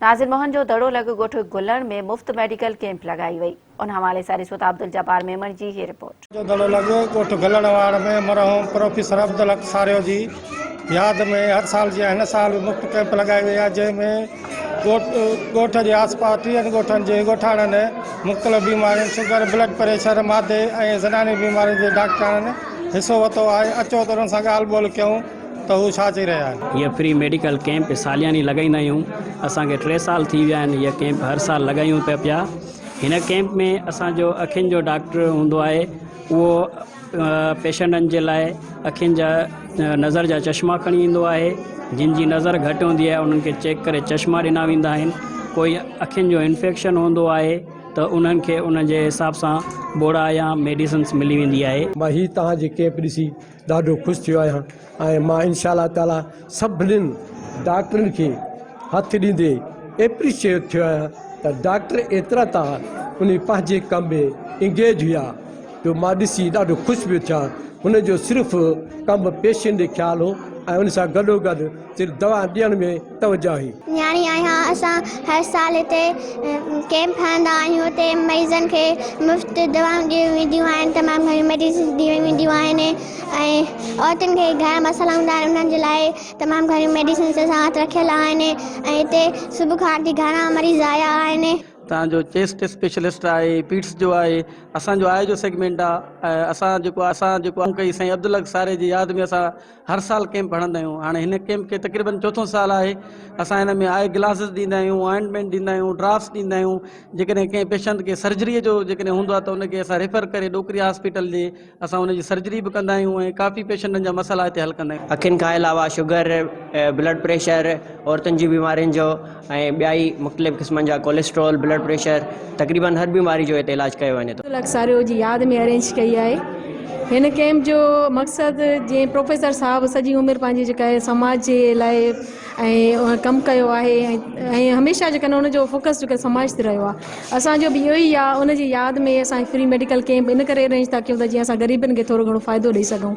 नाज़िर मोहन जो दड़ो लॻ ॻोठ गुलण में मुफ़्त मेडिकल कैंप लगाई वई। उन हवाले सां रिसोत अब्दुल जब्बार मेमण जी ही रिपोर्ट। जो दड़ो लॻ ॻोठ गुलण वाड़ में मरहूम प्रोफेसर अब्दुल हक सारियो जी याद में हर साल जी हिन साल मुफ़्त कैंप लगाई वई आहे, जंहिंमें ॻोठ जे आसपास 30 ॻोठनि जे ॻोठाणनि मुख़्तलिफ़ बीमारियुनि शुगर ब्लड प्रेशर मादे ऐं ज़नानी बीमारियुनि जे डॉक्टरनि हिस्सो वरितो आहे। अचो त उन्हनि सां ॻाल्हि ॿोल कयूं त हू छा चई रहिया आहिनि। ये फ्री मेडिकल कैंप सालियानी लगाईंदा आहियूं। असांखे 3 साल थी विया आहिनि। ये कैंप हर साल लगायूं पिया। हिन कैंप में असांजो अखियुनि जो डॉक्टर हूंदो आहे, उहो पेशेंटनि जे लाइ अखियुनि जा नज़र जा चश्मा खणी ईंदो आहे। जिन जी नज़र घटि हूंदी आहे उन्हनि खे चेक करे चश्मा ॾिना वेंदा आहिनि। कोई अखियुनि जो इन्फेक्शन हूंदो आहे त उन्हनि खे उन जे हिसाब सां बोड़ा या मेडिसिन्स मिली वेंदी आहे। मां ही तव्हांजी कैंप ॾिसी ॾाढो ख़ुशि थियो आहियां ऐं मां इंशाअल्लाह ताला सभिनीनि डॉक्टरनि खे हथु ॾींदे एप्रिशिएट थियो आहियां त डॉक्टर एतिरा था उन पंहिंजे कम में इंगेज हुआ जो मां ॾिसी ॾाढो ख़ुशि पियो थियां। हुनजो सिर्फ़ु कमु पेशेंट जो ख़्यालु हो ऐं उन सां गॾोगॾु सिर्फ़ु दवा ॾियण में तवजो हुई। न्याणी आहियां। असां हर साल हिते कैंप हणंदा आहियूं। हुते मरीज़नि खे मुफ़्त दवाऊं ॾियूं वेंदियूं आहिनि, तमामु घणी मेडिसिन ॾियूं वेंदियूं आहिनि ऐं औरतुनि खे घणा मसइला हूंदा आहिनि उन्हनि जे लाइ तमामु घणी मेडिसिन्स असां वटि रखियल आहिनि ऐं हिते सुबुह खां वठी घणा मरीज़ आया आहिनि। तव्हांजो चेस्ट स्पेशलिस्ट आहे, पीट्स जो आहे, असांजो आई जो सेगमेंट आहे। असां जेको कई साईं अब्दुल हक सारे जी यादि में असां हर साल कैंप हणंदा आहियूं। हाणे हिन कैंप खे तक़रीबन 4थों साल आहे। असां हिन में आई ग्लासेस ॾींदा आहियूं, ऑइंटमेंट ॾींदा आहियूं, ड्राफ्ट्स ॾींदा आहियूं। जेकॾहिं कंहिं पेशेंट खे सर्जरीअ जो जेकॾहिं हूंदो आहे त उनखे असां रेफर करे डोकरी हॉस्पिटल जे असां उनजी सर्जरी बि कंदा आहियूं ऐं काफ़ी पेशेंटनि जा मसइला हिते हल कंदा आहियूं। अखियुनि खां अलावा शुगर, ब्लड प्रेशर, औरतुनि जी बीमारियुनि जो ऐं ॿियाई मुख़्तलिफ़ क़िस्मनि जा कोलेस्ट्रॉल, ब्लड प्रेशर, तक़रीबन हर बीमारी जो हिते इलाज कयो वञे थो। सारियो जी यादि में अरेंज कई आहे। हिन कैंप जो मक़सदु जीअं प्रोफेसर साहब सॼी उमिरि पंहिंजी जेका आहे समाज जे लाइ ऐं कमु कयो आहे ऐं हमेशह जेका हुनजो फोकस जेका समाज ते रहियो आहे। असांजो बि इहो ई आहे। उनजी यादि में असां फ्री मेडिकल कैंप इन करे अरेंज था कयूं त जीअं असां ग़रीबनि खे थोरो घणो फ़ाइदो ॾेई सघूं।